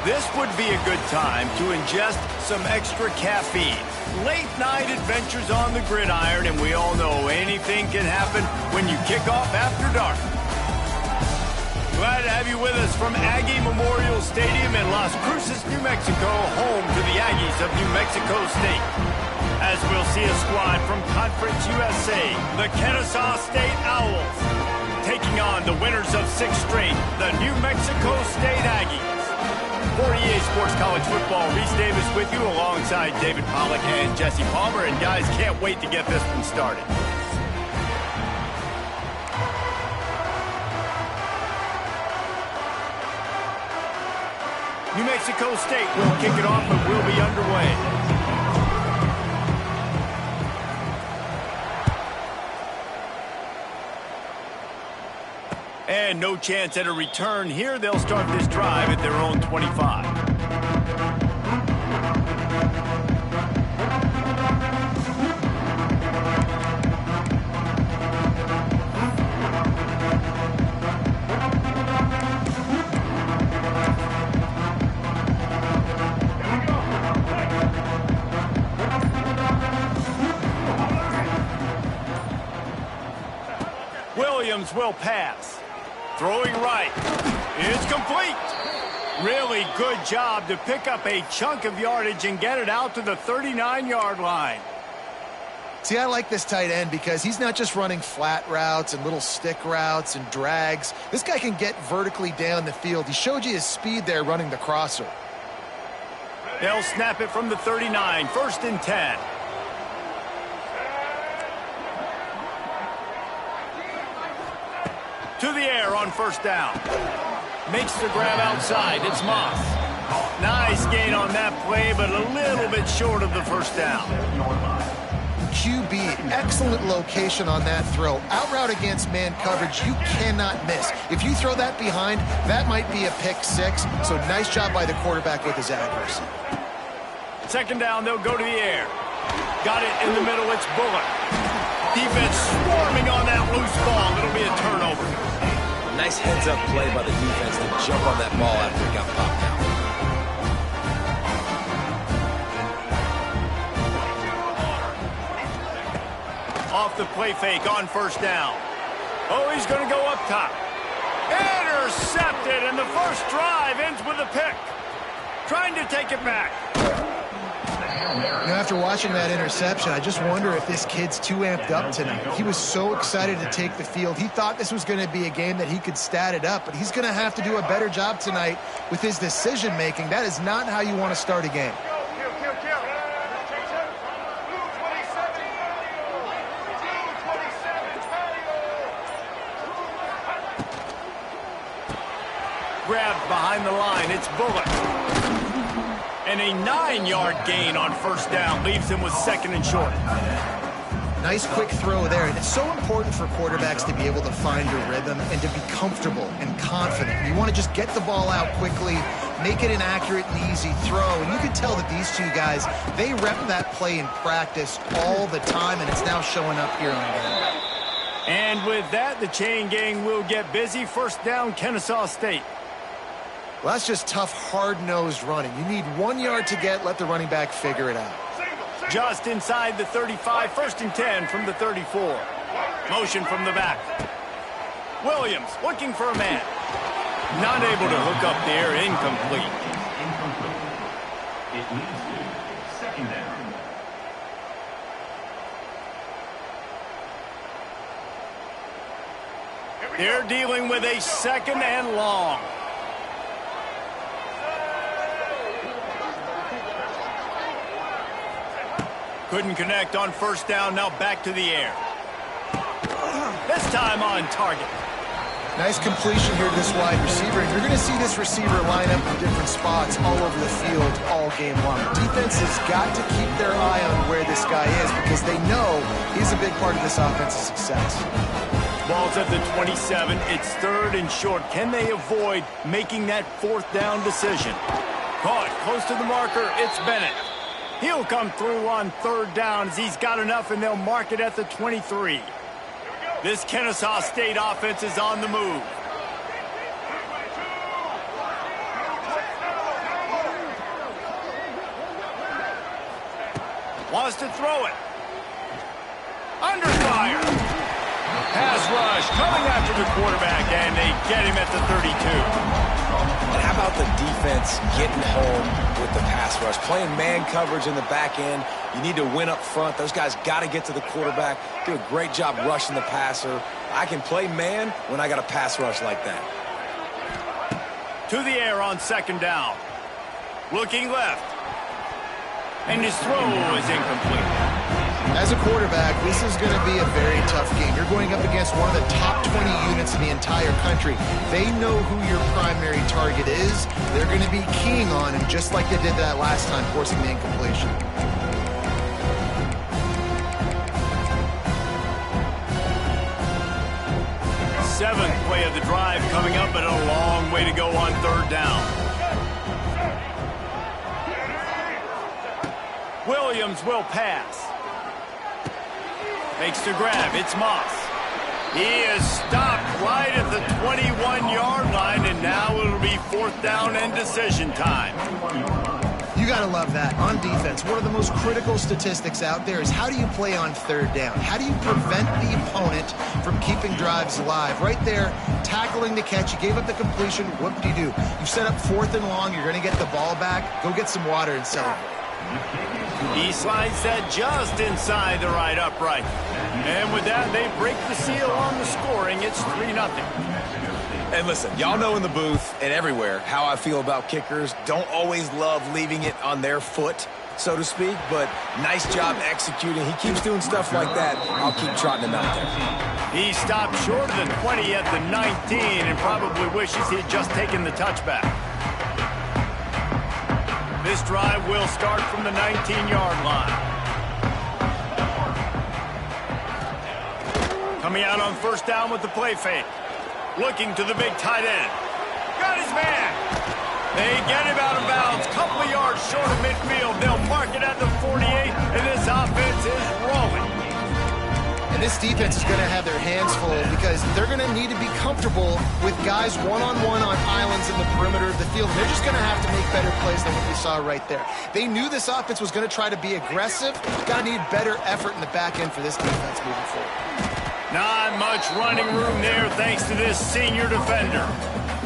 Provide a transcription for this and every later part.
This would be a good time to ingest some extra caffeine. Late night adventures on the gridiron, and we all know anything can happen when you kick off after dark. Glad to have you with us from Aggie Memorial Stadium in Las Cruces, New Mexico, home to the Aggies of New Mexico State. As we'll see a squad from Conference USA, the Kennesaw State Owls, taking on the winners of 6 straight, the New Mexico State Aggies. For EA Sports College Football, Reese Davis with you alongside David Pollack and Jesse Palmer. And guys, can't wait to get this one started. New Mexico State will kick it off and will be underway. And no chance at a return here. They'll start this drive at their own 25. Williams will pass. Throwing right. It's complete. Really good job to pick up a chunk of yardage and get it out to the 39-yard line. See, I like this tight end because he's not just running flat routes and little stick routes and drags. This guy can get vertically down the field. He showed you his speed there running the crosser. They'll snap it from the 39, 1st and 10. To the air on 1st down. Makes the grab outside. It's Moss. Nice gain on that play, but a little bit short of the 1st down. QB, excellent location on that throw. Out route against man coverage, you cannot miss. If you throw that behind, that might be a pick 6. So nice job by the quarterback with his accuracy. 2nd down, they'll go to the air. Got it in the middle. It's Bullock. Defense swarming on that loose ball. It'll be a turnover. Nice heads-up play by the defense to jump on that ball after it got popped out. Off the play fake on 1st down. Oh, he's going to go up top. Intercepted, and the first drive ends with a pick. Trying to take it back. You know, after watching that interception, I just wonder if this kid's too amped up tonight. He was so excited to take the field. He thought this was going to be a game that he could stat it up, but he's going to have to do a better job tonight with his decision-making. That is not how you want to start a game. Grabbed behind the line. It's Bullock. And a 9-yard gain on 1st down leaves him with 2nd and short. Nice quick throw there, and it's so important for quarterbacks to be able to find a rhythm and to be comfortable and confident. You want to just get the ball out quickly, make it an accurate and easy throw, and you can tell that these two guys, they rep that play in practice all the time, and it's now showing up here on game. And with that, the chain gang will get busy. 1st down, Kennesaw State. Well, that's just tough, hard-nosed running. You need 1 yard to get, let the running back figure it out. Just inside the 35, 1st and 10 from the 34. Motion from the back. Williams looking for a man. Not able to hook up there, incomplete. It leads to 2nd down. They're dealing with a 2nd and long. Couldn't connect on first down, now back to the air. This time on target. Nice completion here to this wide receiver. And you're going to see this receiver line up in different spots all over the field all game long. Defense has got to keep their eye on where this guy is because they know he's a big part of this offense's success. Ball's at the 27. It's 3rd and short. Can they avoid making that 4th down decision? Caught close to the marker. It's Bennett. He'll come through on 3rd down as he's got enough, and they'll mark it at the 23. This Kennesaw State offense is on the move. Wants to throw it. Under fire. Pass rush coming after the quarterback, and they get him at the 32. And how about the defense getting home with the pass rush? Playing man coverage in the back end. You need to win up front. Those guys got to get to the quarterback. Do a great job rushing the passer. I can play man when I got a pass rush like that. To the air on 2nd down. Looking left. And his throw is incomplete. As a quarterback, this is going to be a very tough game. You're going up against one of the top 20 units in the entire country. They know who your primary target is. They're going to be keying on him, just like they did that last time, forcing the incompletion. Seventh play of the drive coming up, but a long way to go on 3rd down. Williams will pass. Makes the grab. It's Moss. He is stopped right at the 21-yard line, and now it'll be 4th down and decision time. You got to love that. On defense, one of the most critical statistics out there is how do you play on 3rd down? How do you prevent the opponent from keeping drives alive? Right there, tackling the catch. You gave up the completion. Whoop-de-doo. You set up 4th and long. You're going to get the ball back. Go get some water and celebrate. He slides that just inside the right upright. And with that, they break the seal on the scoring. It's 3-0. And listen, y'all know in the booth and everywhere how I feel about kickers. Don't always love leaving it on their foot, so to speak, but nice job executing. He keeps doing stuff like that. I'll keep trotting him out there. He stopped short of the 20 at the 19 and probably wishes he had just taken the touchback. This drive will start from the 19-yard line. Coming out on 1st down with the play fake. Looking to the big tight end. Got his man. They get him out of bounds. Couple of yards short of midfield. They'll mark it at the 48, and this offense is rolling. And this defense is going to have their hands full because they're going to need to be comfortable with guys one-on-one on islands in the perimeter of the field. And they're just going to have to make better plays than what we saw right there. They knew this offense was going to try to be aggressive. Got to need better effort in the back end for this defense moving forward. Not much running room there thanks to this senior defender.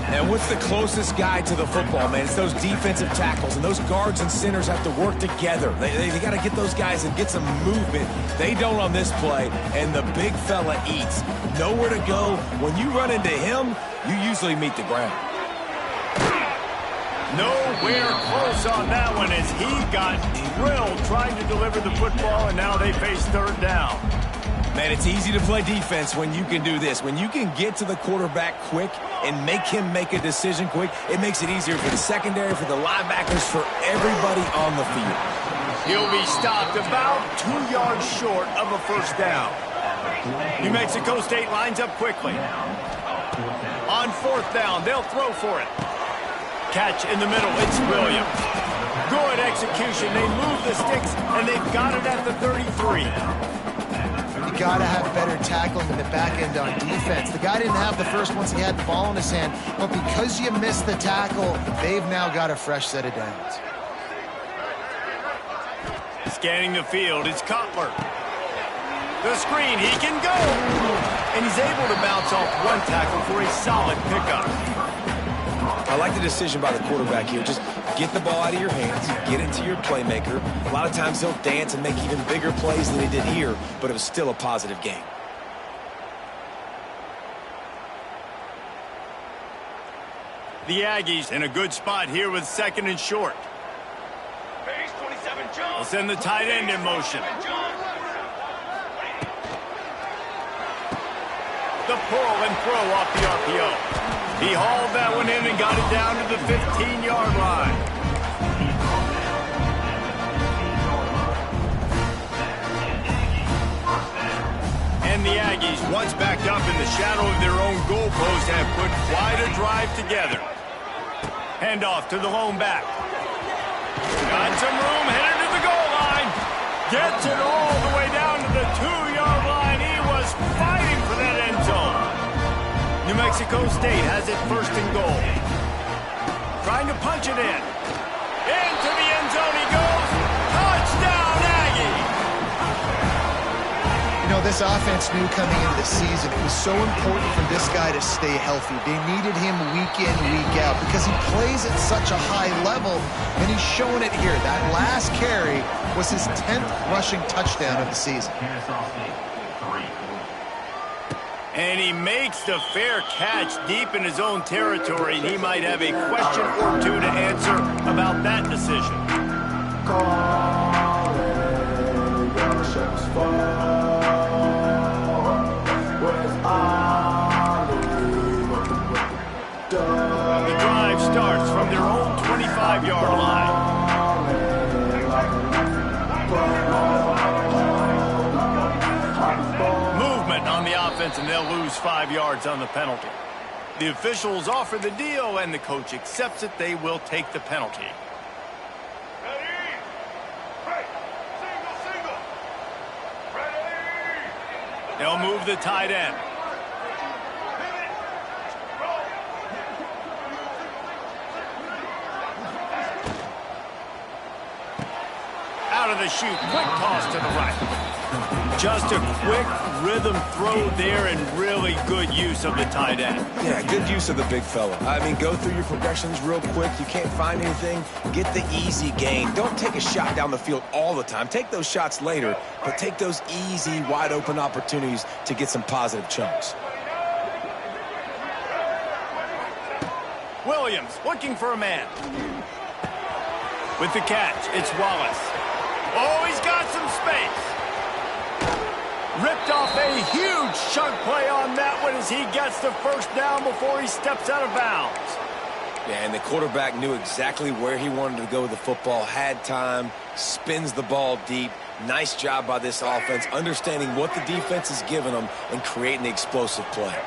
And what's the closest guy to the football, man? It's those defensive tackles, and those guards and centers have to work together. They got to get those guys and get some movement. They don't on this play, and the big fella eats. Nowhere to go. When you run into him, you usually meet the ground. Nowhere close on that one as he got drilled trying to deliver the football, and now they face 3rd down. Man, it's easy to play defense when you can do this. When you can get to the quarterback quick and make him make a decision quick, it makes it easier for the secondary, for the linebackers, for everybody on the field. He'll be stopped about 2 yards short of a 1st down. New Mexico State lines up quickly. On 4th down, they'll throw for it. Catch in the middle, it's Williams. Good execution. They move the sticks, and they've got it at the 33. You got to have better tackling in the back end on defense. The guy didn't have the first once he had the ball in his hand, but because you missed the tackle, they've now got a fresh set of downs. Scanning the field, it's Cutler. The screen, he can go! And he's able to bounce off one tackle for a solid pickup. I like the decision by the quarterback here. Just get the ball out of your hands, get it to your playmaker. A lot of times he'll dance and make even bigger plays than he did here, but it was still a positive game. The Aggies in a good spot here with 2nd and short. Base 27. They'll send the tight end in motion. The pull and throw off the RPO. He hauled that one in and got it down to the 15-yard line. And the Aggies, once backed up in the shadow of their own goalpost, have put quite a drive together. Handoff to the lone back. Got some room, headed to the goal line. Gets it all the way down to the 2-yard line. He was fighting for that end zone. New Mexico State has it first and goal. Trying to punch it in. Into the end zone he goes. Touchdown, Aggie! You know, this offense knew coming into the season it was so important for this guy to stay healthy. They needed him week in, week out because he plays at such a high level, and he's showing it here. That last carry was his 10th rushing touchdown of the season. Kennesaw State, 3. And he makes the fair catch deep in his own territory, and he might have a question or two to answer about that decision. The drive starts from their own 25-yard line. Movement on the offense, and they'll lose 5 yards on the penalty. The officials offer the deal, and the coach accepts it. They will take the penalty. They'll move the tight end. Out of the chute, quick toss to the right. Just a quick rhythm throw there and really good use of the tight end. Yeah, good use of the big fella. I mean, go through your progressions real quick. You can't find anything, get the easy gain. Don't take a shot down the field all the time. Take those shots later, but take those easy, wide-open opportunities to get some positive chunks. Williams looking for a man. With the catch, it's Wallace. Oh, he's got some space. Ripped off a huge chunk play on that one as he gets the first down before he steps out of bounds. Yeah, and the quarterback knew exactly where he wanted to go with the football, had time, spins the ball deep. Nice job by this offense, understanding what the defense is giving them and creating the explosive play.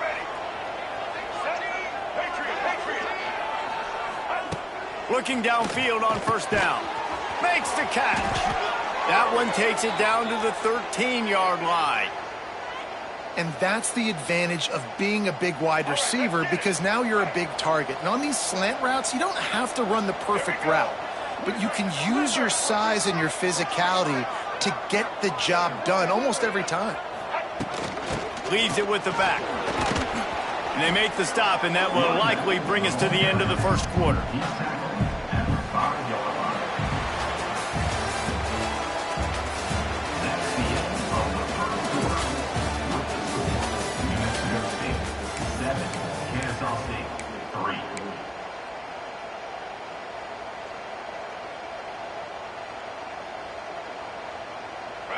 Looking downfield on first down. Makes the catch. That one takes it down to the 13-yard line. And that's the advantage of being a big wide receiver, because now you're a big target. And on these slant routes, you don't have to run the perfect route, but you can use your size and your physicality to get the job done almost every time. Leaves it with the back. And they make the stop, and that will likely bring us to the end of the first quarter.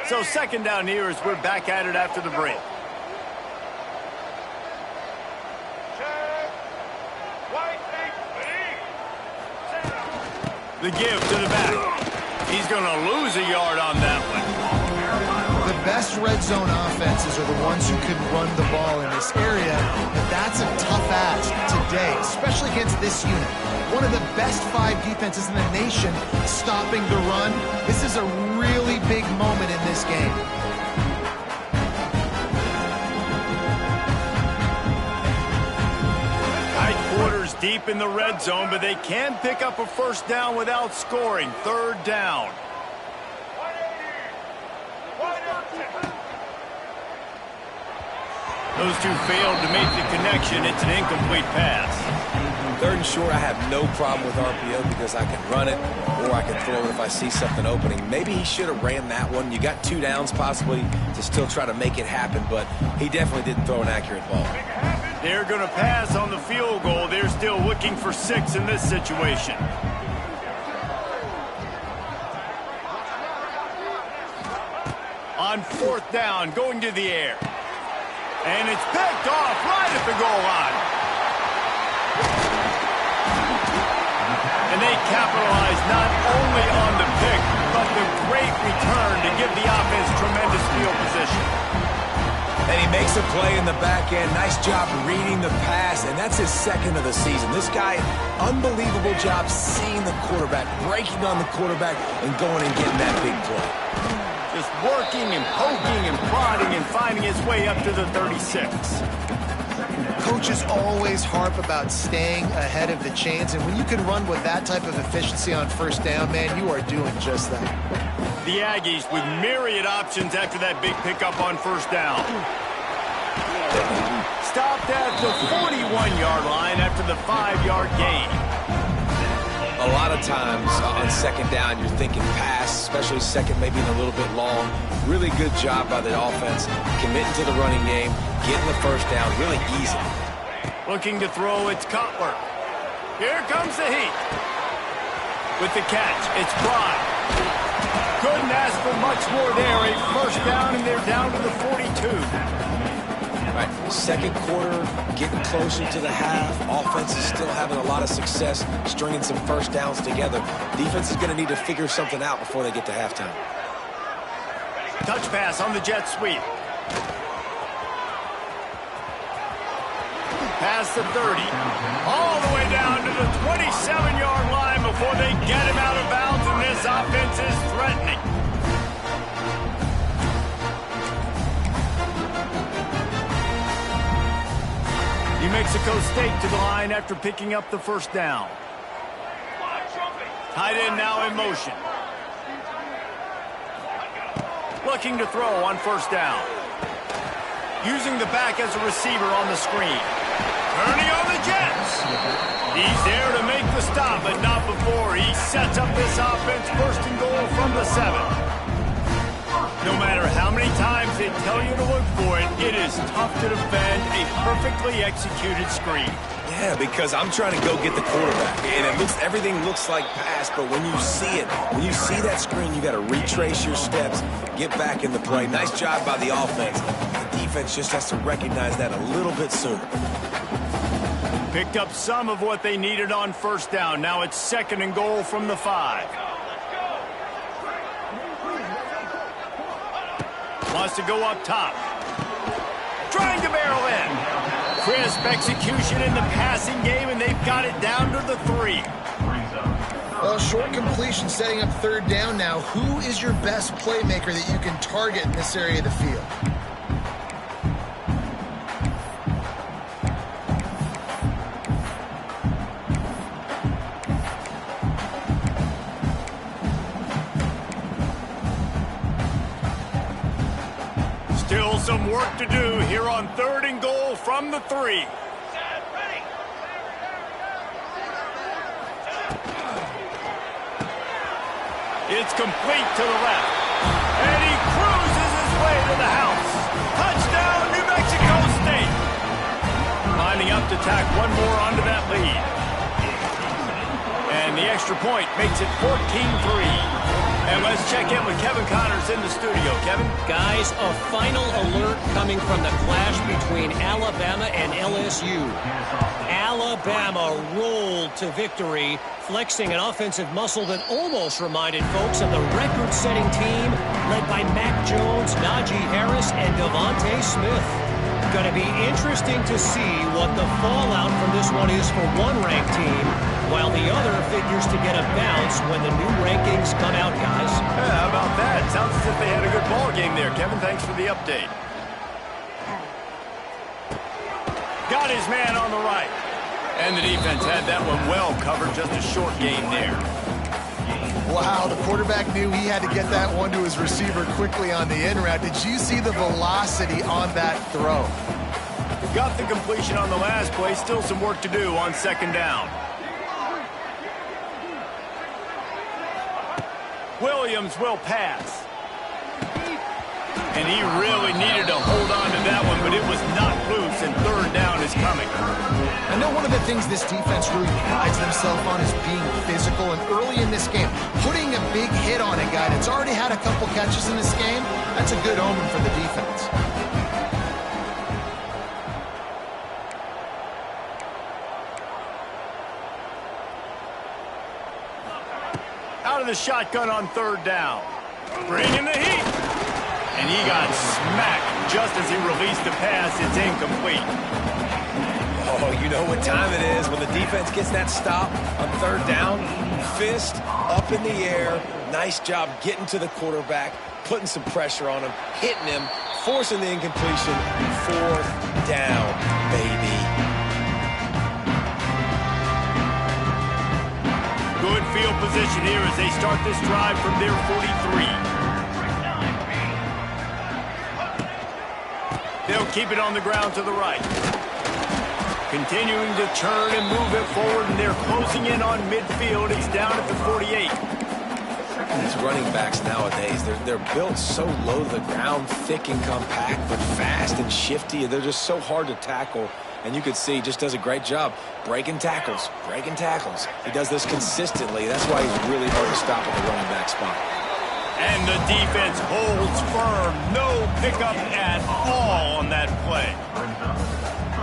So second down here as we're back at it after the break. The give to the back. He's going to lose a yard on that one. The best red zone offenses are the ones who can run the ball in this area, but that's a tough ask today, especially against this unit. One of the best 5 defenses in the nation stopping the run. This is a really big moment in this game. Tight quarters deep in the red zone, but they can pick up a first down without scoring. Third down. Those two failed to make the connection. It's an incomplete pass. Third and short, I have no problem with RPO because I can run it or I can throw it if I see something opening. Maybe he should have ran that one. You got 2 downs possibly to still try to make it happen, but he definitely didn't throw an accurate ball. They're going to pass on the field goal. They're still looking for 6 in this situation. on 4th down, going to the air. And it's picked off right at the goal line. And they capitalize not only on the pick, but the great return to give the offense tremendous field position. And he makes a play in the back end. Nice job reading the pass, and that's his 2nd of the season. This guy, unbelievable job seeing the quarterback, breaking on the quarterback, and going and getting that big play. Just working and poking and prodding and finding his way up to the 36. Coaches always harp about staying ahead of the chains, and when you can run with that type of efficiency on 1st down, man, you are doing just that. The Aggies with myriad options after that big pickup on 1st down. Stopped at the 41-yard line after the 5-yard gain. A lot of times on 2nd down, you're thinking pass, especially 2nd, maybe a little bit long. Really good job by the offense, committing to the running game, getting the 1st down, really easy. Looking to throw, it's Cutler. Here comes the heat. With the catch, it's Pride. Couldn't ask for much more there. A 1st down, and they're down to the 42. All right, 2nd quarter, getting closer to the half. Offense is still having a lot of success stringing some 1st downs together. Defense is going to need to figure something out before they get to halftime. Touch pass on the jet sweep. Past the 30. All the way down to the 27-yard line before they get him out of bounds, and this offense is threatening. New Mexico State to the line after picking up the 1st down. Tight end now in motion. Looking to throw on 1st down. Using the back as a receiver on the screen. Turning on the Jets. He's there to make the stop, but not before he sets up this offense 1st and goal from the 7. No matter how many times they tell you to look for it, it is tough to defend a perfectly executed screen. Yeah, because I'm trying to go get the quarterback, and everything looks like pass, but when you see it, when you see that screen, you got to retrace your steps, get back in the play. Nice job by the offense. The defense just has to recognize that a little bit sooner. Picked up some of what they needed on 1st down. Now it's 2nd and goal from the 5. Wants to go up top. Trying to barrel in. Crisp execution in the passing game, and they've got it down to the 3. Well, short completion setting up 3rd down now. Who is your best playmaker that you can target in this area of the field? Still some work to do here on 3rd and goal from the 3. It's complete to the left. And he cruises his way to the house. Touchdown, New Mexico State. Lining up to tack one more onto that lead. And the extra point makes it 14-3. And let's check in with Kevin Connors in the studio. Kevin? Guys, a final alert coming from the clash between Alabama and LSU. Alabama rolled to victory, flexing an offensive muscle that almost reminded folks of the record-setting team led by Mac Jones, Najee Harris, and Devontae Smith. Going to be interesting to see what the fallout from this one is for one ranked team, while the other figures to get a bounce when the new rankings come out, guys. Yeah, how about that? Sounds as if they had a good ball game there. Kevin, thanks for the update. Got his man on the right. And the defense had that one well covered. Just a short gain there. Wow, the quarterback knew he had to get that one to his receiver quickly on the in route. Did you see the velocity on that throw? Got the completion on the last play. Still some work to do on 2nd down. Williams will pass. And he really needed to hold on to that one, but it was not loose, and 3rd down is coming. I know one of the things this defense really prides themselves on is being physical, and early in this game, putting a big hit on a guy that's already had a couple catches in this game, that's a good omen for the defense. Out of the shotgun on third down. Bringing the heat. And he got smacked just as he released the pass. It's incomplete. Oh, you know what time it is when the defense gets that stop on third down. Fist up in the air. Nice job getting to the quarterback, putting some pressure on him, hitting him, forcing the incompletion. Fourth down, baby. Good field position here as they start this drive from their 43. They'll keep it on the ground to the right. Continuing to turn and move it forward, and they're closing in on midfield. It's down at the 48. These running backs nowadays, they're built so low to the ground, thick and compact, but fast and shifty. They're just so hard to tackle. And you can see he just does a great job breaking tackles, breaking tackles. He does this consistently. That's why he's really hard to stop at the running back spot. And the defense holds firm. No pickup at all on that play.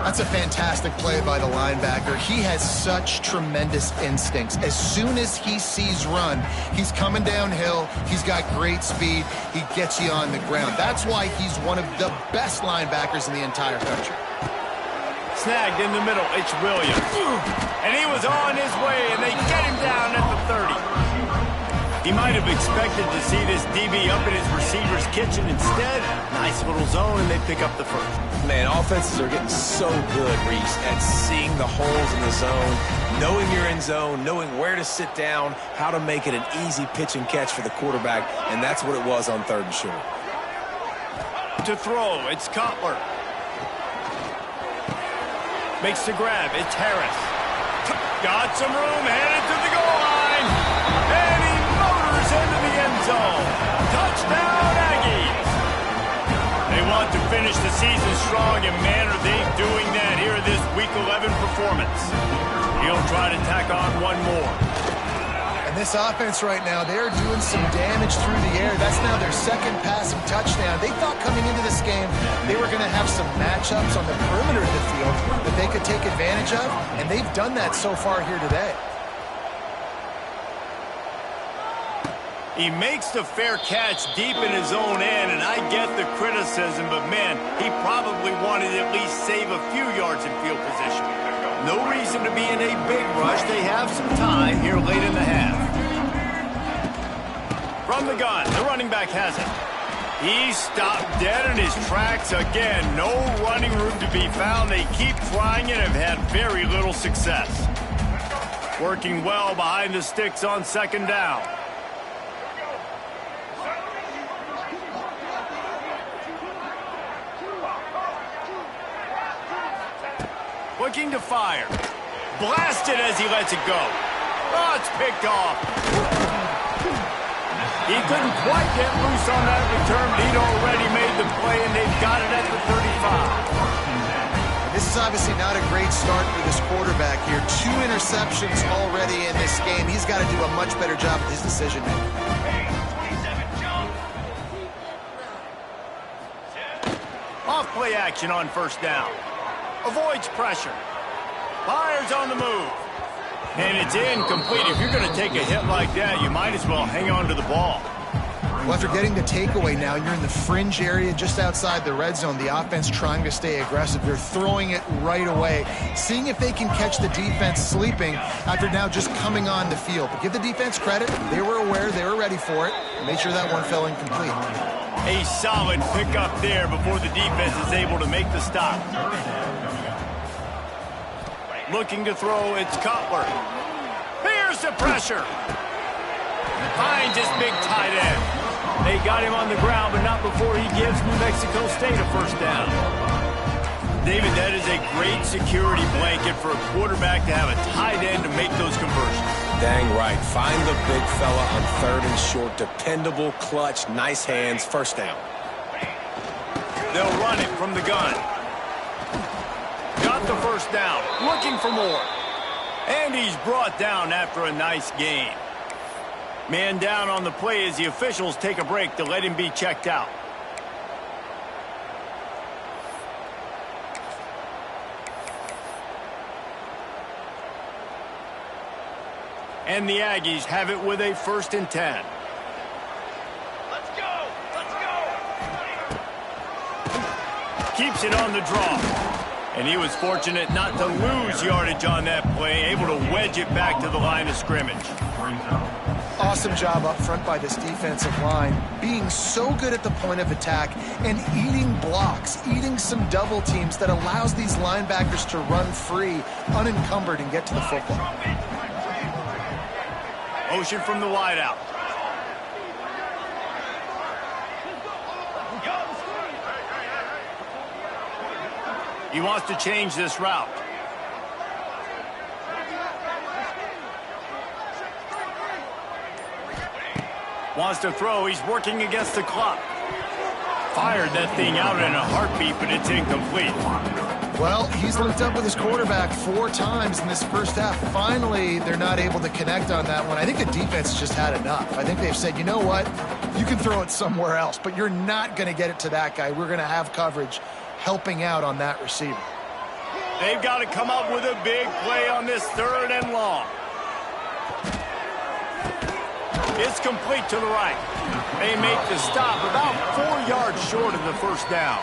That's a fantastic play by the linebacker. He has such tremendous instincts. As soon as he sees run, he's coming downhill. He's got great speed. He gets you on the ground. That's why he's one of the best linebackers in the entire country. Snagged in the middle. It's Williams. And he was on his way, and they get him down at the 30. He might have expected to see this DB up in his receiver's kitchen. Instead, nice little zone, and they pick up the first. Man, offenses are getting so good, Reese, at seeing the holes in the zone, knowing you're in zone, knowing where to sit down, how to make it an easy pitch and catch for the quarterback, and that's what it was on third and short. To throw, it's Cutler. Makes the grab, it's Harris. Got some room, headed to the goal line. And he motors into the end zone. Touchdown, Aggies. They want to finish the season strong, and man, are they doing that here in this Week 11 performance. He'll try to tack on one more. And this offense right now, they're doing some damage through the air. That's now their second passing touchdown. They thought coming into this game they were going to have some matchups on the perimeter of the field that they could take advantage of, and they've done that so far here today. He makes the fair catch deep in his own end, and I get the criticism, but man, he probably wanted to at least save a few yards in field position. No reason to be in a big rush. They have some time here late in the half. From the gun, the running back has it. He stopped dead in his tracks again. No running room to be found. They keep trying it and have had very little success. Working well behind the sticks on second down. Looking to fire. Blasted as he lets it go. Oh, it's picked off. He couldn't quite get loose on that return, but he'd already made the play, and they've got it at the 35. This is obviously not a great start for this quarterback here. 2 interceptions already in this game. He's got to do a much better job with his decision-making. Off play action on first down. Avoids pressure. Fires on the move. And it's incomplete. If you're going to take a hit like that, you might as well hang on to the ball. Well, after getting the takeaway now, you're in the fringe area just outside the red zone. The offense trying to stay aggressive. They're throwing it right away, seeing if they can catch the defense sleeping after now just coming on the field. But give the defense credit. They were aware. They were ready for it. Made sure that one fell incomplete. A solid pickup there before the defense is able to make the stop. Looking to throw, it's Cutler. Here's the pressure. Finds his big tight end. They got him on the ground, but not before he gives New Mexico State a first down. David, that is a great security blanket for a quarterback to have a tight end to make those conversions. Dang right. Find the big fella on third and short. Dependable, clutch, nice hands, first down. They'll run it from the gun. Got the first down, looking for more. And he's brought down after a nice gain. Man down on the play as the officials take a break to let him be checked out. And the Aggies have it with a 1st and 10. Let's go! Let's go! Keeps it on the draw. And he was fortunate not to lose yardage on that play, able to wedge it back to the line of scrimmage. Awesome job up front by this defensive line, being so good at the point of attack and eating blocks, eating some double teams that allows these linebackers to run free, unencumbered, and get to the football. Motion from the wideout. He wants to change this route. Wants to throw. He's working against the clock. Fired that thing out in a heartbeat, but it's incomplete. Well, he's linked up with his quarterback 4 times in this first half. Finally, they're not able to connect on that one. I think the defense just had enough. I think they've said, you know what? You can throw it somewhere else, but you're not going to get it to that guy. We're going to have coverage helping out on that receiver. They've got to come up with a big play on this 3rd and long. It's complete to the right. They make the stop about 4 yards short of the first down.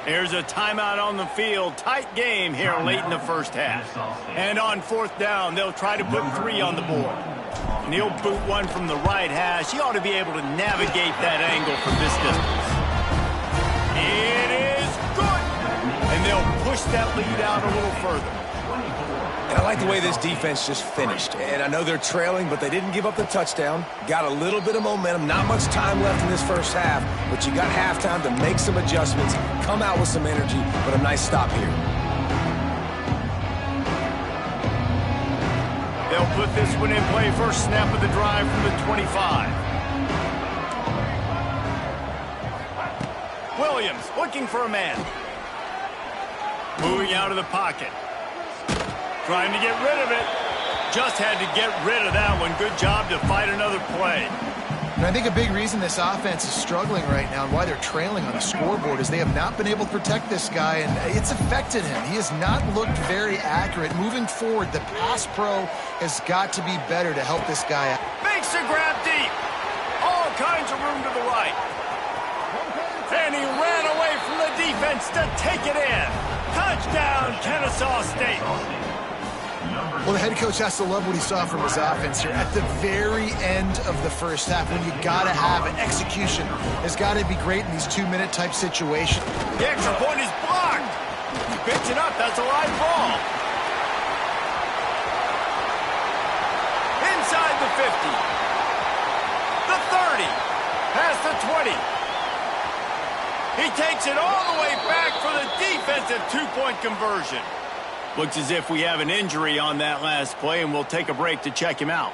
There's a timeout on the field. Tight game here late in the first half. And on 4th down, they'll try to put 3 on the board. And he'll boot one from the right hash. He ought to be able to navigate that angle from this distance. It is good. And they'll push that lead out a little further. And I like the way this defense just finished. And I know they're trailing, but they didn't give up the touchdown. Got a little bit of momentum. Not much time left in this first half, but you got halftime to make some adjustments, come out with some energy, but a nice stop here. They'll put this one in play. First snap of the drive from the 25. Williams looking for a man. Moving out of the pocket. Trying to get rid of it. Just had to get rid of that one. Good job to fight another play. And I think a big reason this offense is struggling right now and why they're trailing on the scoreboard is they have not been able to protect this guy, and it's affected him. He has not looked very accurate. Moving forward, the pass pro has got to be better to help this guy out. Makes a grab deep. All kinds of room to the right. And he ran away from the defense to take it in. Touchdown, Kennesaw State. Well, the head coach has to love what he saw from his offense here. At the very end of the first half, when you got to have it, execution has got to be great in these 2-minute type situations. The extra point is blocked. He picks it up. That's a live ball. Inside the 50. The 30. Past the 20. He takes it all the way back for the defensive 2-point conversion. Looks as if we have an injury on that last play, and we'll take a break to check him out.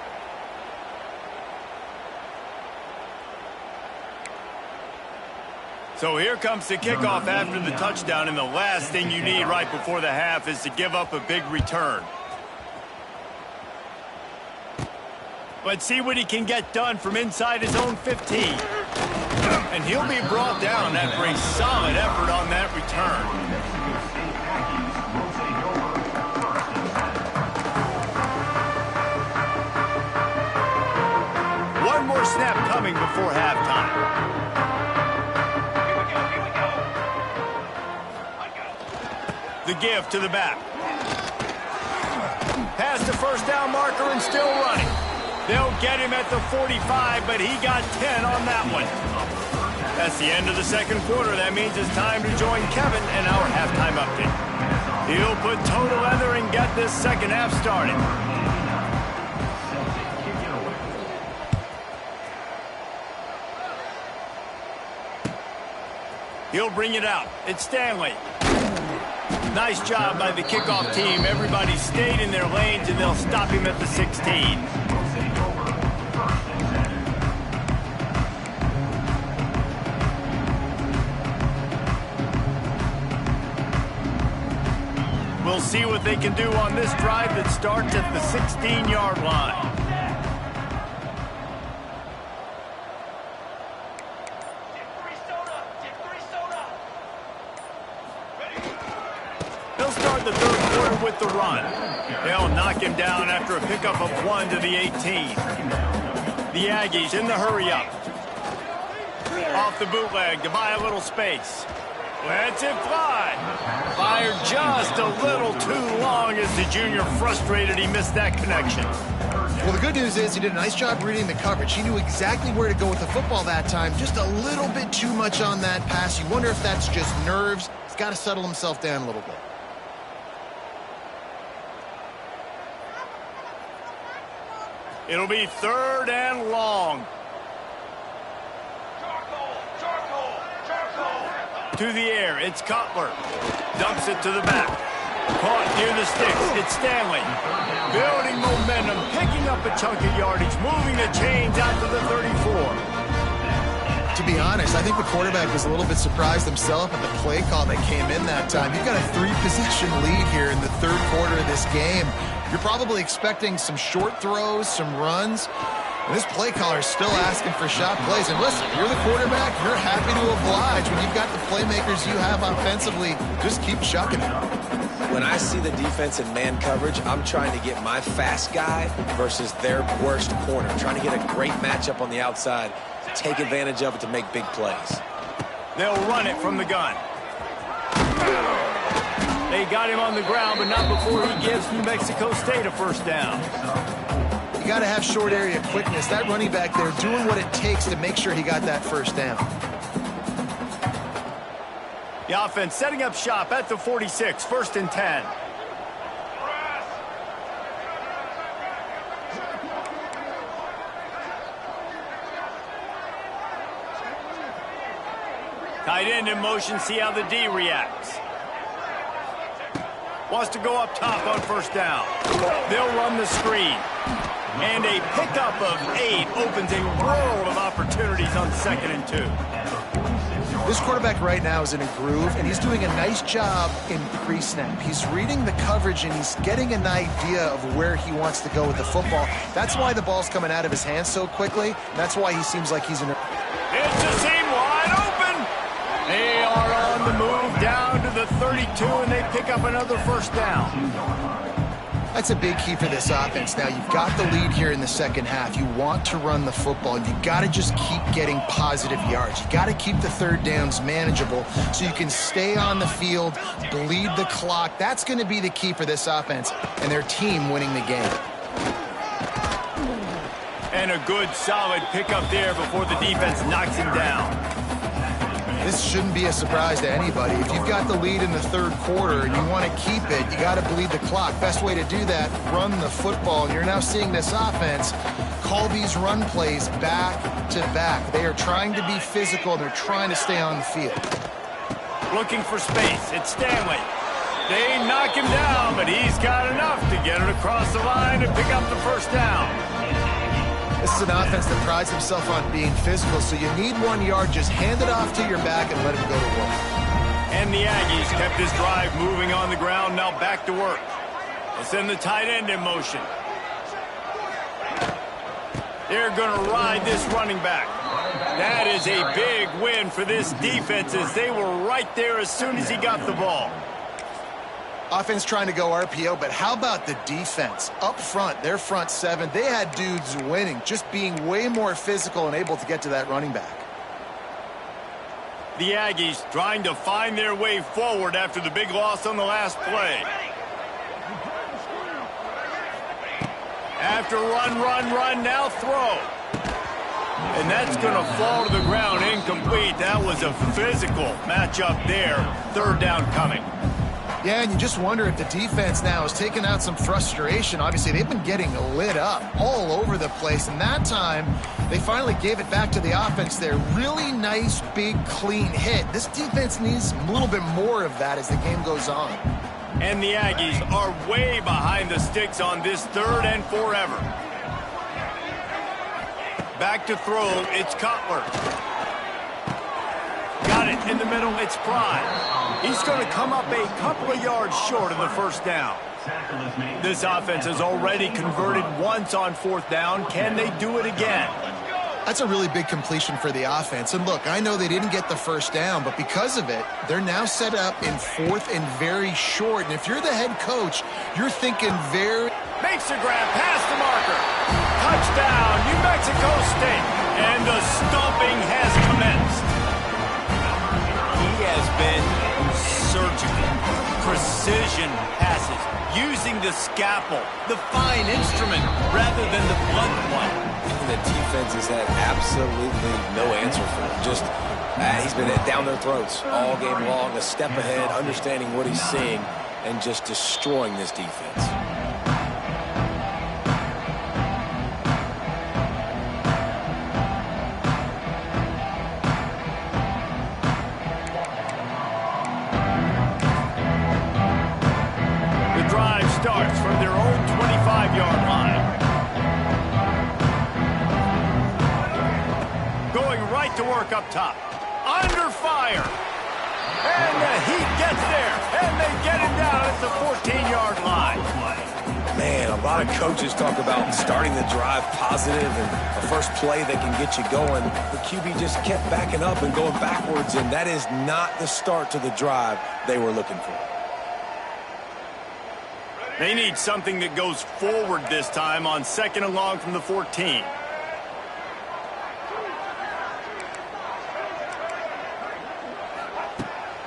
So here comes the kickoff after the touchdown, and the last thing you need right before the half is to give up a big return. Let's see what he can get done from inside his own 15. And he'll be brought down after a solid effort on that return. One more snap coming before halftime. The give to the back. Past the first down marker and still running. They'll get him at the 45, but he got 10 on that one. That's the end of the second quarter. That means it's time to join Kevin in our halftime update. He'll put total leather and get this second half started. He'll bring it out. It's Stanley. Nice job by the kickoff team. Everybody stayed in their lanes, and they'll stop him at the 16. We'll see what they can do on this drive that starts at the 16-yard line. They'll start the third quarter with the run. They'll knock him down after a pickup of 1 to the 18. The Aggies in the hurry-up. Off the bootleg to buy a little space. Lets it fly. Fired just a little too long as the junior frustrated he missed that connection. Well, the good news is he did a nice job reading the coverage. He knew exactly where to go with the football that time. Just a little bit too much on that pass. You wonder if that's just nerves. He's got to settle himself down a little bit. It'll be 3rd and long. To the air, it's Cutler. Dumps it to the back. Caught near the sticks, it's Stanley. Building momentum, picking up a chunk of yardage, moving the chains out to the 34. To be honest, I think the quarterback was a little bit surprised himself at the play call that came in that time. You've got a 3-possession lead here in the third quarter of this game. You're probably expecting some short throws, some runs. And this play caller is still asking for shot plays. And listen, you're the quarterback, you're happy to oblige. When you've got the playmakers you have offensively, just keep chucking it. When I see the defense in man coverage, I'm trying to get my fast guy versus their worst corner. Trying to get a great matchup on the outside, take advantage of it to make big plays. They'll run it from the gun. They got him on the ground, but not before he gives New Mexico State a first down. You got to have short area quickness. That running back there doing what it takes to make sure he got that first down. The offense setting up shop at the 46, 1st and 10. Tight end in motion, see how the D reacts. Wants to go up top on 1st down. They'll run the screen. And a pickup of 8 opens a world of opportunities on 2nd and 2. This quarterback right now is in a groove, and he's doing a nice job in pre-snap. He's reading the coverage, and he's getting an idea of where he wants to go with the football. That's why the ball's coming out of his hands so quickly. That's why he seems like he's in a... It's a seam wide open. They are on the move down to the 32, and they pick up another 1st down. That's a big key for this offense. Now, you've got the lead here in the second half. You want to run the football. You've got to just keep getting positive yards. You've got to keep the 3rd downs manageable so you can stay on the field, bleed the clock. That's going to be the key for this offense and their team winning the game. And a good, solid pickup there before the defense knocks him down. This shouldn't be a surprise to anybody. If you've got the lead in the 3rd quarter and you want to keep it, you got to bleed the clock. Best way to do that, run the football. And you're now seeing this offense call these run plays back to back. They are trying to be physical. They're trying to stay on the field. Looking for space. It's Stanley. They knock him down, but he's got enough to get it across the line and pick up the 1st down. This is an offense that prides himself on being physical, so you need 1 yard. Just hand it off to your back and let him go to work. And the Aggies kept this drive moving on the ground, now back to work. They'll send the tight end in motion. They're going to ride this running back. That is a big win for this defense as they were right there as soon as he got the ball. Offense trying to go RPO, but how about the defense? Up front, their front 7, they had dudes winning, just being way more physical and able to get to that running back. The Aggies trying to find their way forward after the big loss on the last play. After run, now throw. And that's going to fall to the ground incomplete. That was a physical matchup there. 3rd down coming. Yeah, and you just wonder if the defense now has taken out some frustration. Obviously, they've been getting lit up all over the place. And that time, they finally gave it back to the offense there. Really nice, big, clean hit. This defense needs a little bit more of that as the game goes on. And the Aggies are way behind the sticks on this 3rd and forever. Back to throw, it's Cutler. Got got it in the middle. It's Prime. He's going to come up a couple of yards short of the first down. This offense has already converted once on fourth down. Can they do it again? That's a really big completion for the offense. And look, I know they didn't get the first down, but because of it, they're now set up in fourth and very short. And if you're the head coach, you're thinking very... Makes the grab past the marker. Touchdown, New Mexico State. And the stomping has commenced. He has been surgical. Precision passes. Using the scalpel, the fine instrument, rather than the blunt one. The defense has had absolutely no answer for him. Just, he's been down their throats all game long, a step ahead, understanding what he's seeing, and just destroying this defense. The drive starts from their own 25-yard line. Going right to work up top. Under fire. And the Heat gets there. And they get him down at the 14-yard line. Man, a lot of coaches talk about starting the drive positive and the first play that can get you going. The QB just kept backing up and going backwards, and that is not the start to the drive they were looking for. They need something that goes forward this time on second and long from the 14.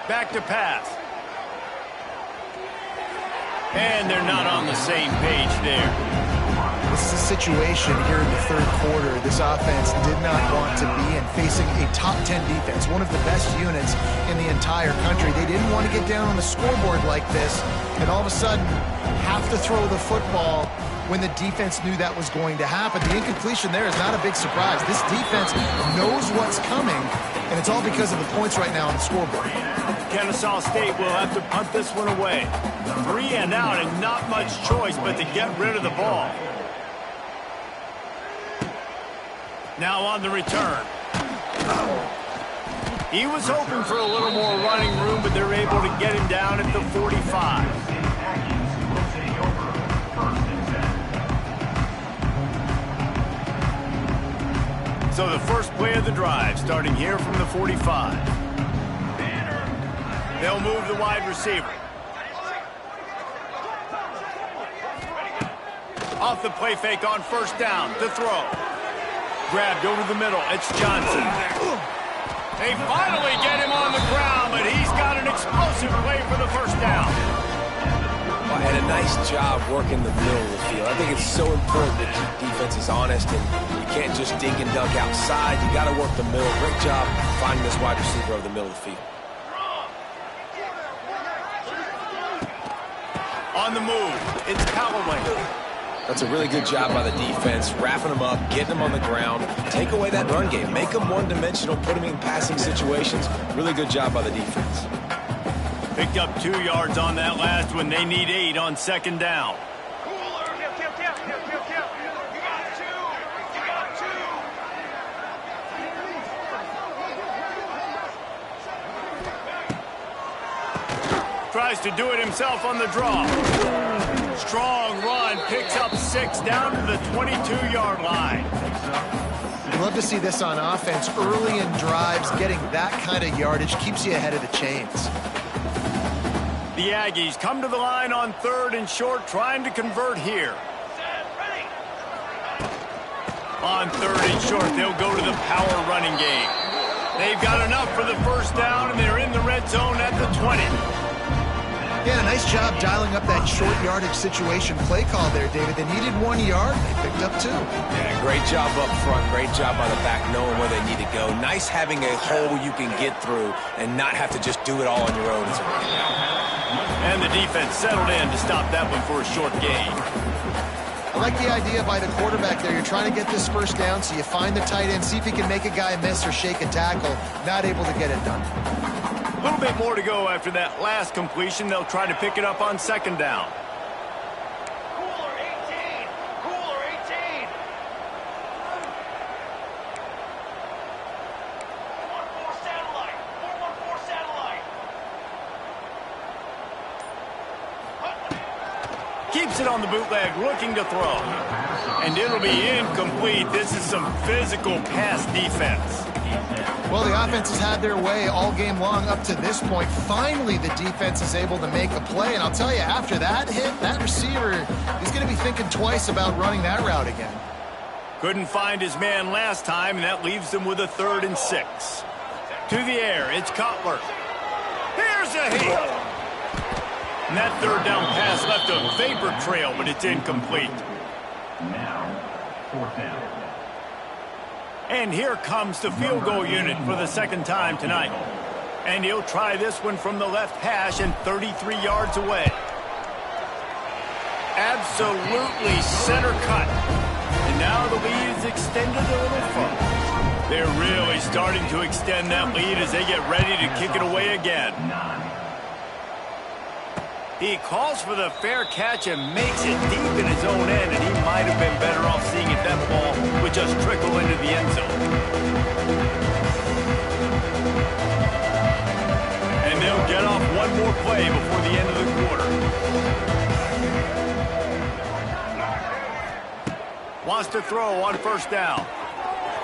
Back to pass. And they're not on the same page there. This is a situation here in the third quarter this offense did not want to be in, facing a top 10 defense, one of the best units in the entire country. They didn't want to get down on the scoreboard like this and all of a sudden have to throw the football when the defense knew that was going to happen. The incompletion there is not a big surprise. This defense knows what's coming, and it's all because of the points right now on the scoreboard. Kennesaw State will have to punt this one away. 3 and out and not much choice but to get rid of the ball. Now on the return. He was hoping for a little more running room, but they're able to get him down at the 45. So the first play of the drive, starting here from the 45. They'll move the wide receiver. Off the play fake on first down to throw. Grabbed over the middle. It's Johnson. They finally get him on the ground, but he's got an explosive play for the first down. Well, and a nice job working the middle of the field. I think it's so important to keep defenses honest, and you can't just dink and dunk outside. You got to work the middle. Great job finding this wide receiver over the middle of the field. On the move, it's Callaway. That's a really good job by the defense, wrapping them up, getting them on the ground, take away that run game, make them one-dimensional, put them in passing situations. Really good job by the defense. Picked up 2 yards on that last one. They need 8 on second down. Tries to do it himself on the draw. Strong run, picks up 6 down to the 22-yard line. You love to see this on offense. Early in drives, getting that kind of yardage keeps you ahead of the chains. The Aggies come to the line on third and short, trying to convert here. On third and short, they'll go to the power running game. They've got enough for the first down, and they're in the red zone at the 20. Yeah, nice job dialing up that short yardage situation play call there, David. They needed 1 yard. They picked up 2. Yeah, great job up front. Great job by the back knowing where they need to go. Nice having a hole you can get through and not have to just do it all on your own. And the defense settled in to stop that one for a short gain. I like the idea by the quarterback there. You're trying to get this first down, so you find the tight end, see if he can make a guy miss or shake a tackle. Not able to get it done. A little bit more to go after that last completion. They'll try to pick it up on second down. Cooler 18. Cooler 18. One more satellite. 414 Keeps it on the bootleg, looking to throw. And it'll be incomplete. This is some physical pass defense. Well, the offense has had their way all game long up to this point. Finally, the defense is able to make a play. And I'll tell you, after that hit, that receiver is going to be thinking twice about running that route again. Couldn't find his man last time, and that leaves them with a 3rd and 6. To the air, it's Cutler. Here's a hit. And that 3rd down pass left a vapor trail, but it's incomplete. Now, 4th down. And here comes the field goal unit for the 2nd time tonight. And he'll try this one from the left hash and 33 yards away. Absolutely center cut. And now the lead is extended a little further. They're really starting to extend that lead as they get ready to kick it away again. 9. He calls for the fair catch and makes it deep in his own end, and he might have been better off seeing if that ball would just trickle into the end zone. And they'll get off one more play before the end of the quarter. Wants to throw on 1st down.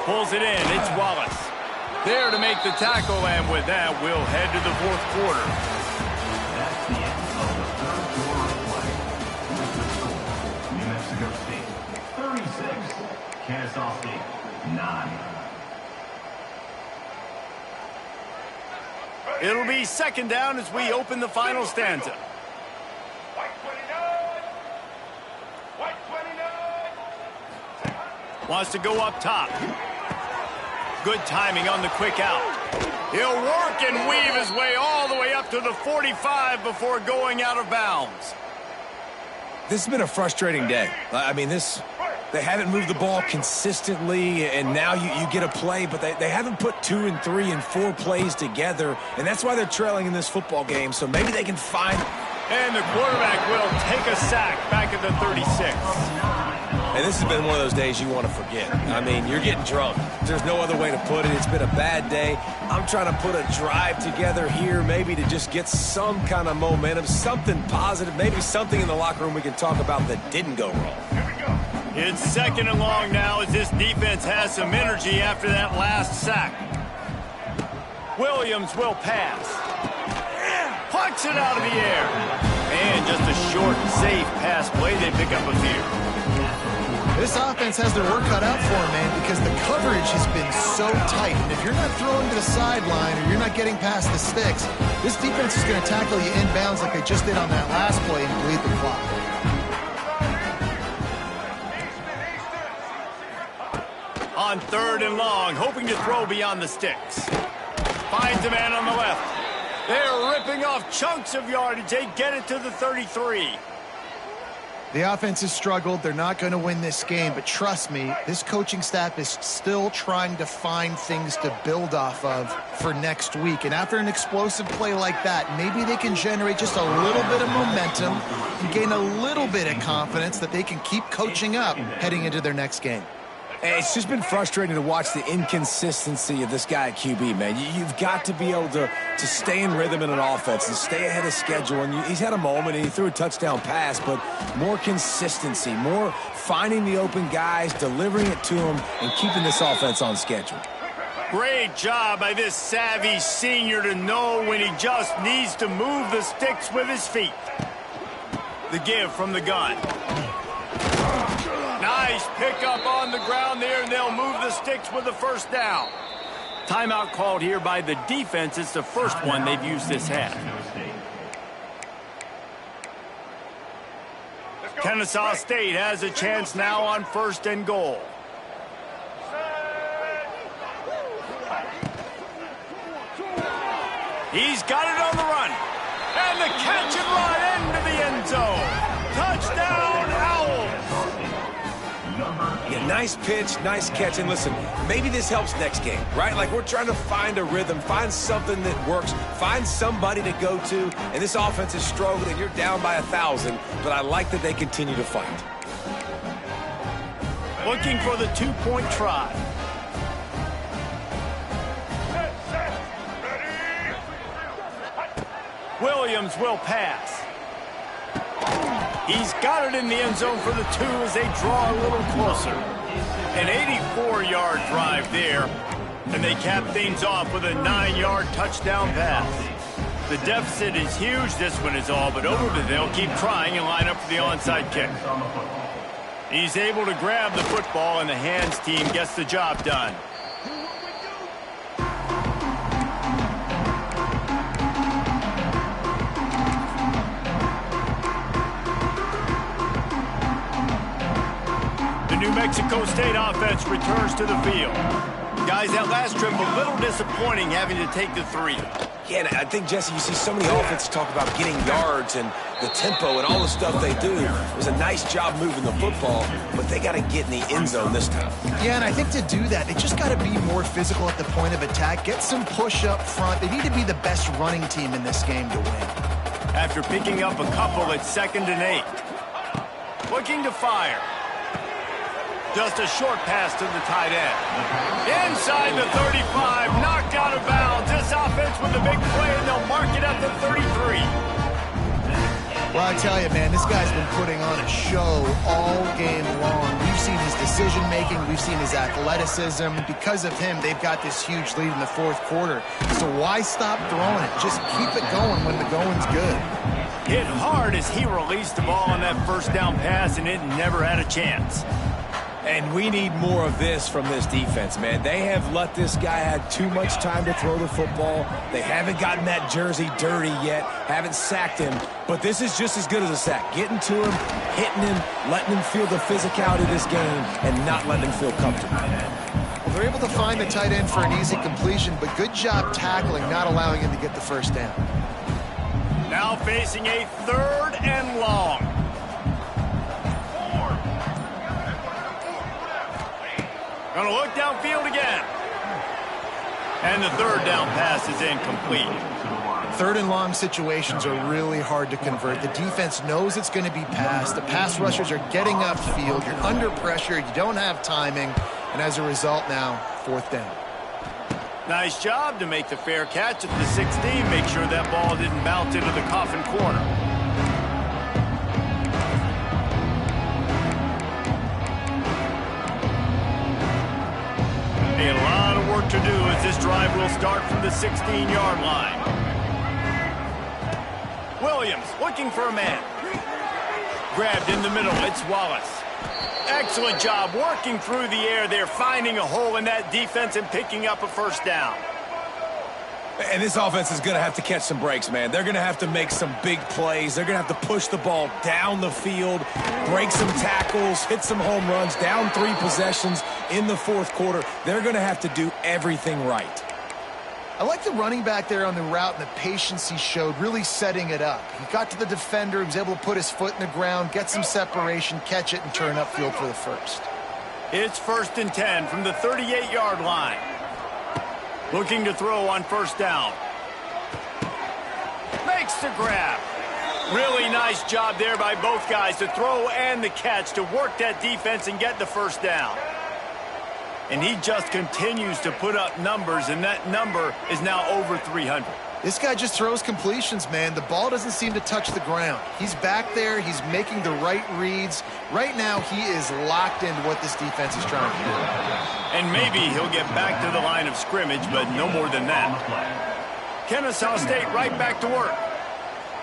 Pulls it in. It's Wallace. There to make the tackle, and with that, we'll head to the 4th quarter. That's the end of the 3rd quarter of play. New Mexico State, 36. Kennesaw State, 9. It'll be 2nd down as we open the final stanza. White 29. White 29. Wants to go up top. Good timing on the quick out. He'll work and weave his way all the way up to the 45 before going out of bounds. This has been a frustrating day. I mean, they haven't moved the ball consistently, and now you get a play, but they haven't put 2 and 3 and 4 plays together, and that's why they're trailing in this football game, so maybe they can find... And the quarterback will take a sack back at the 36. And this has been one of those days you want to forget. I mean, you're getting drunk. There's no other way to put it. It's been a bad day. I'm trying to put a drive together here, maybe to just get some kind of momentum, something positive, maybe something in the locker room we can talk about that didn't go wrong. Here we go. It's 2nd and long now as this defense has some energy after that last sack. Williams will pass. Pucks it out of the air. And just a short, safe pass play. They pick up a few. This offense has their work cut out for them, man, because the coverage has been so tight. And if you're not throwing to the sideline or you're not getting past the sticks, this defense is going to tackle you inbounds like they just did on that last play and bleed the clock. On 3rd and long, hoping to throw beyond the sticks. Finds a man on the left. They're ripping off chunks of yardage. They get it to the 33. The offense has struggled. They're not going to win this game, but trust me, this coaching staff is still trying to find things to build off of for next week. And after an explosive play like that, maybe they can generate just a little bit of momentum and gain a little bit of confidence that they can keep coaching up heading into their next game. It's just been frustrating to watch the inconsistency of this guy at QB, man. You've got to be able to stay in rhythm in an offense and stay ahead of schedule. And he's had a moment and he threw a touchdown pass, but more consistency, more finding the open guys, delivering it to them, and keeping this offense on schedule. Great job by this savvy senior to know when he just needs to move the sticks with his feet. The give from the gun. Nice pickup on the ground there, and they'll move the sticks with the 1st down. Timeout called here by the defense. It's the first one they've used this half. Kennesaw State has a chance now on 1st and goal. He's got it on the run. And the catch and run into the end zone. Touchdown, Owls. Yeah, nice pitch, nice catch. And listen, maybe this helps next game, right? Like we're trying to find a rhythm, find something that works, find somebody to go to. And this offense is struggling. You're down by 1,000, but I like that they continue to fight. Looking for the 2-point try. Williams will pass. He's got it in the end zone for the 2 as they draw a little closer. An 84-yard drive there, and they cap things off with a 9-yard touchdown pass. The deficit is huge. This one is all but over, but they'll keep trying and line up for the onside kick. He's able to grab the football, and the hands team gets the job done. The New Mexico State offense returns to the field. Guys, that last trip a little disappointing having to take the 3. Yeah, and I think, Jesse, you see so many offenses talk about getting yards and the tempo and all the stuff they do. It was a nice job moving the football, but they got to get in the end zone this time. Yeah, and I think to do that, they just got to be more physical at the point of attack, get some push up front. They need to be the best running team in this game to win. After picking up a couple at 2nd and 8. Looking to fire. Just a short pass to the tight end. Inside the 35, knocked out of bounds. This offense with a big play, and they'll mark it at the 33. Well, I tell you, man, this guy's been putting on a show all game long. We've seen his decision-making. We've seen his athleticism. Because of him, they've got this huge lead in the 4th quarter. So why stop throwing it? Just keep it going when the going's good. Hit hard as he released the ball on that first down pass, and it never had a chance. And we need more of this from this defense, man. They have let this guy have too much time to throw the football. They haven't gotten that jersey dirty yet, haven't sacked him. But this is just as good as a sack. Getting to him, hitting him, letting him feel the physicality of this game, and not letting him feel comfortable. Well, they're able to find the tight end for an easy completion, but good job tackling, not allowing him to get the first down. Now facing a 3rd and long. Going to look downfield again. And the 3rd down pass is incomplete. 3rd and long situations are really hard to convert. The defense knows it's going to be passed. The pass rushers are getting upfield. You're under pressure. You don't have timing. And as a result now, 4th down. Nice job to make the fair catch at the 16. Make sure that ball didn't bounce into the coffin corner. A lot of work to do as this drive will start from the 16-yard line. Williams looking for a man. Grabbed in the middle, it's Wallace. Excellent job working through the air. They're finding a hole in that defense and picking up a first down. And this offense is going to have to catch some breaks, man. They're going to have to make some big plays. They're going to have to push the ball down the field, break some tackles, hit some home runs, down 3 possessions in the 4th quarter. They're going to have to do everything right. I like the running back there on the route and the patience he showed, really setting it up. He got to the defender, he was able to put his foot in the ground, get some separation, catch it, and turn upfield for the first. It's 1st and 10 from the 38-yard line. Looking to throw on 1st down. Makes the grab. Really nice job there by both guys to throw and the catch to work that defense and get the first down. And he just continues to put up numbers, and that number is now over 300. This guy just throws completions, man. The ball doesn't seem to touch the ground. He's back there. He's making the right reads. Right now, he is locked into what this defense is trying to do. And maybe he'll get back to the line of scrimmage, but no more than that. Kennesaw State right back to work.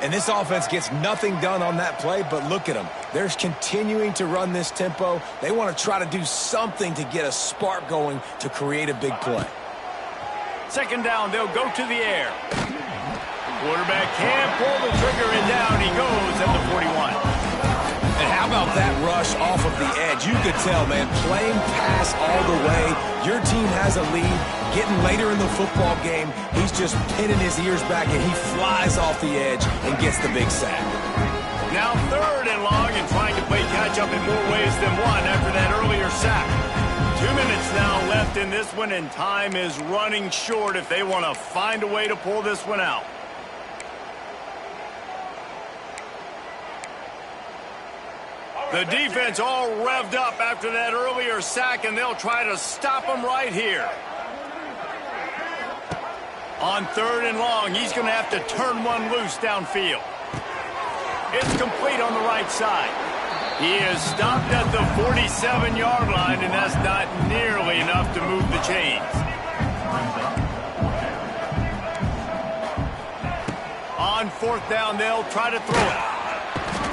And this offense gets nothing done on that play, but look at them. They're continuing to run this tempo. They want to try to do something to get a spark going to create a big play. 2nd down, they'll go to the air. Quarterback can't pull the trigger, and down he goes at the 41. And how about that rush off of the edge? You could tell, man, playing pass all the way. Your team has a lead. Getting later in the football game, he's just pinning his ears back, and he flies off the edge and gets the big sack. Now 3rd and long, and trying to play catch-up in more ways than one after that earlier sack. 2 minutes now left in this one, and time is running short if they want to find a way to pull this one out. The defense all revved up after that earlier sack, and they'll try to stop him right here. On 3rd and long, he's going to have to turn one loose downfield. It's complete on the right side. He is stopped at the 47-yard line, and that's not nearly enough to move the chains. On fourth down, they'll try to throw it.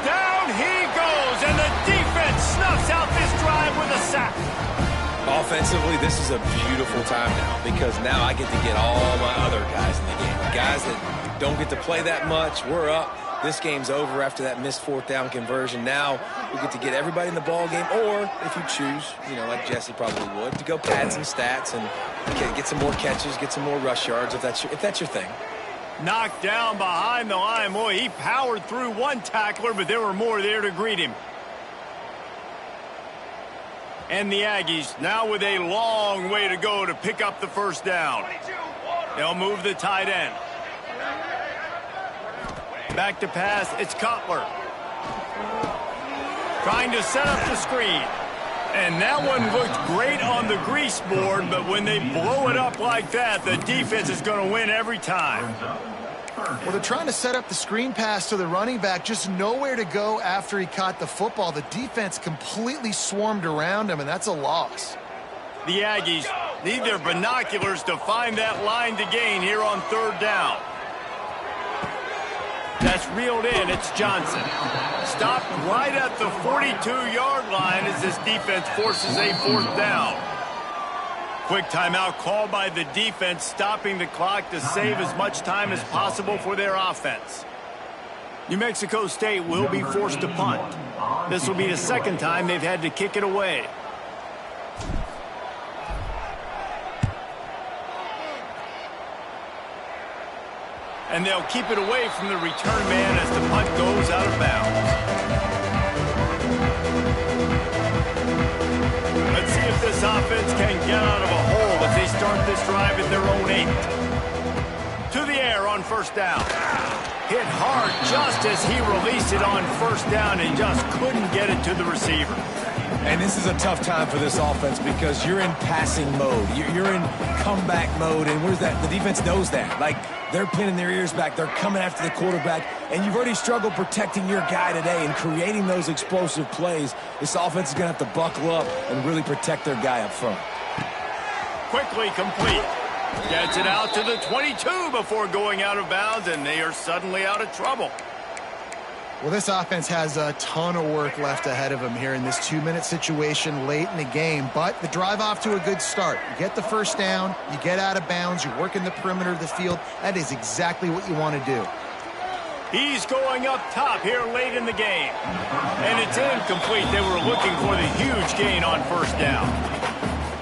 Down he goes, and the defense snuffs out this drive with a sack. Offensively, this is a beautiful time now because now I get to get all my other guys in the game. Guys that don't get to play that much, we're up. This game's over after that missed fourth down conversion. Now we get to get everybody in the ball game, or if you choose, like Jesse probably would, to go pad some stats and get some more catches, get some more rush yards if that's your thing. Knocked down behind the line. Boy, he powered through one tackler, but there were more there to greet him. And the Aggies now with a long way to go to pick up the first down. They'll move the tight end. Back to pass, it's Cutler. Trying to set up the screen. And that one looked great on the grease board, but when they blow it up like that, the defense is going to win every time. Well, they're trying to set up the screen pass to the running back, just nowhere to go after he caught the football. The defense completely swarmed around him, and that's a loss. The Aggies need their binoculars to find that line to gain here on third down. That's reeled in. It's Johnson. Stopped right at the 42-yard line as this defense forces a fourth down. Quick timeout called by the defense, stopping the clock to save as much time as possible for their offense. New Mexico State will be forced to punt. This will be the second time they've had to kick it away. And they'll keep it away from the return man as the punt goes out of bounds. Let's see if this offense can get out of a hole as they start this drive at their own 8. To the air on first down. Hit hard just as he released it on first down and just couldn't get it to the receiver. And this is a tough time for this offense because you're in passing mode. You're in comeback mode, and where's that? The defense knows that. Like, they're pinning their ears back. They're coming after the quarterback, and you've already struggled protecting your guy today and creating those explosive plays. This offense is going to have to buckle up and really protect their guy up front. Quickly complete. Gets it out to the 22 before going out of bounds, and they are suddenly out of trouble. Well, this offense has a ton of work left ahead of them here in this 2-minute situation late in the game, but the drive off to a good start. You get the first down, you get out of bounds, you work in the perimeter of the field. That is exactly what you want to do. He's going up top here late in the game. And it's incomplete. They were looking for the huge gain on first down.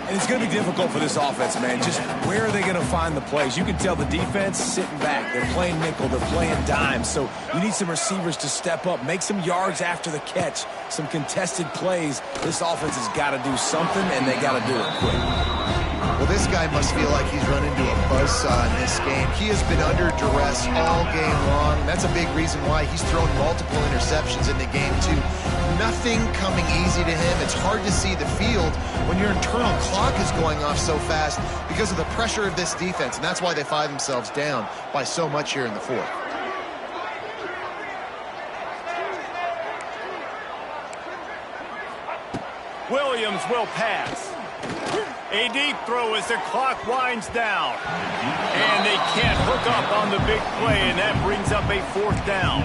And it's going to be difficult for this offense, man. Just where are they going to find the plays? You can tell the defense sitting back. They're playing nickel. They're playing dime. So you need some receivers to step up, make some yards after the catch, some contested plays. This offense has got to do something, and they got to do it quick. Well, this guy must feel like he's run into a buzzsaw in this game. He has been under duress all game long. That's a big reason why he's thrown multiple interceptions in the game, too. Nothing coming easy to him. It's hard to see the field when your internal clock is going off so fast because of the pressure of this defense, and that's why they find themselves down by so much here in the fourth. Williams will pass. A deep throw as the clock winds down. And they can't hook up on the big play, and that brings up a fourth down.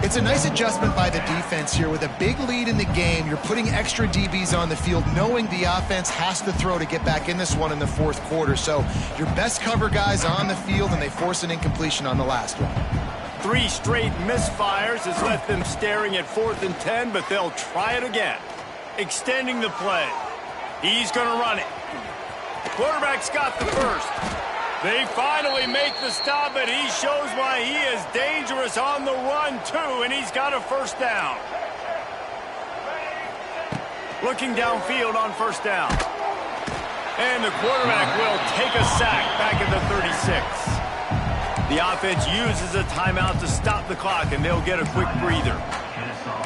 It's a nice adjustment by the defense here. With a big lead in the game, you're putting extra DBs on the field, knowing the offense has to throw to get back in this one in the fourth quarter. So your best cover guys on the field, and they force an incompletion on the last one. 3 straight misfires has left them staring at 4th and 10, but they'll try it again. Extending the play. He's going to run it. Quarterback's got the first. They finally make the stop, but he shows why he is dangerous on the run, too, and he's got a first down. Looking downfield on first down. And the quarterback will take a sack back at the 36. The offense uses a timeout to stop the clock, and they'll get a quick breather.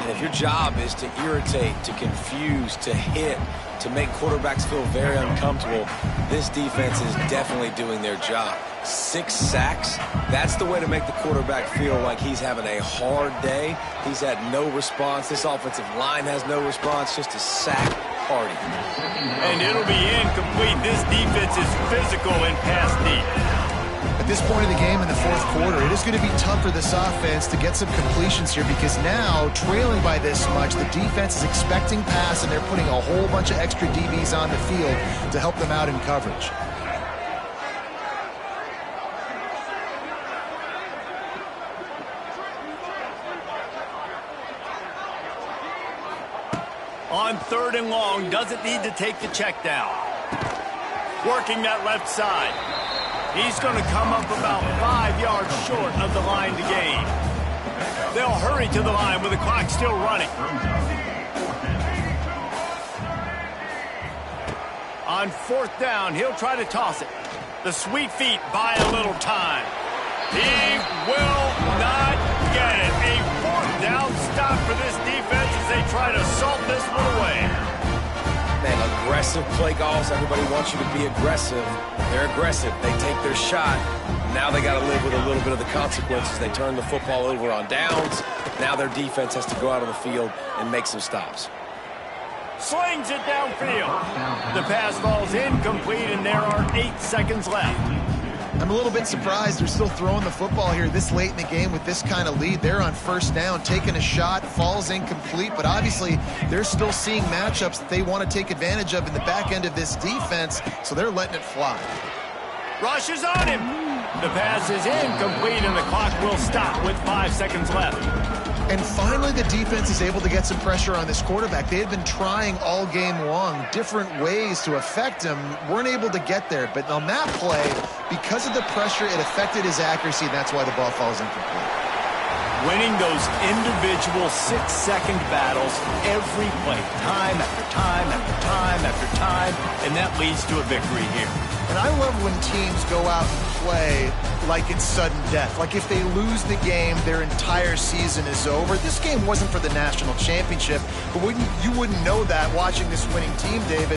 And if your job is to irritate, to confuse, to hit, to make quarterbacks feel very uncomfortable, this defense is definitely doing their job. 6 sacks, that's the way to make the quarterback feel like he's having a hard day. He's had no response. This offensive line has no response, just a sack party. And it'll be incomplete. This defense is physical and pass deep. At this point of the game in the fourth quarter, it is going to be tough for this offense to get some completions here because now, trailing by this much, the defense is expecting pass, and they're putting a whole bunch of extra DBs on the field to help them out in coverage. On 3rd and long, doesn't need to take the check down. Working that left side. He's going to come up about 5 yards short of the line to gain. They'll hurry to the line with the clock still running. On 4th down, he'll try to toss it. The sweet feet buy a little time. He will not get it. A 4th down stop for this defense as they try to salt this one away. Man, aggressive play calls. Everybody wants you to be aggressive. They're aggressive. They take their shot. Now they got to live with a little bit of the consequences. They turn the football over on downs. Now their defense has to go out on the field and make some stops. Slings it downfield. The pass falls incomplete, and there are 8 seconds left. I'm a little bit surprised they're still throwing the football here this late in the game with this kind of lead. They're on 1st down, taking a shot, falls incomplete, but obviously they're still seeing matchups that they want to take advantage of in the back end of this defense, so they're letting it fly. Rushes on him. The pass is incomplete, and the clock will stop with 5 seconds left. And finally, the defense is able to get some pressure on this quarterback. They had been trying all game long different ways to affect him, weren't able to get there. But on that play, because of the pressure, it affected his accuracy, and that's why the ball falls incomplete. Winning those individual 6-second battles every play, time after time after time after time, and that leads to a victory here. And I love when teams go out and play like it's sudden death. Like if they lose the game, their entire season is over. This game wasn't for the national championship, but you wouldn't know that watching this winning team, David.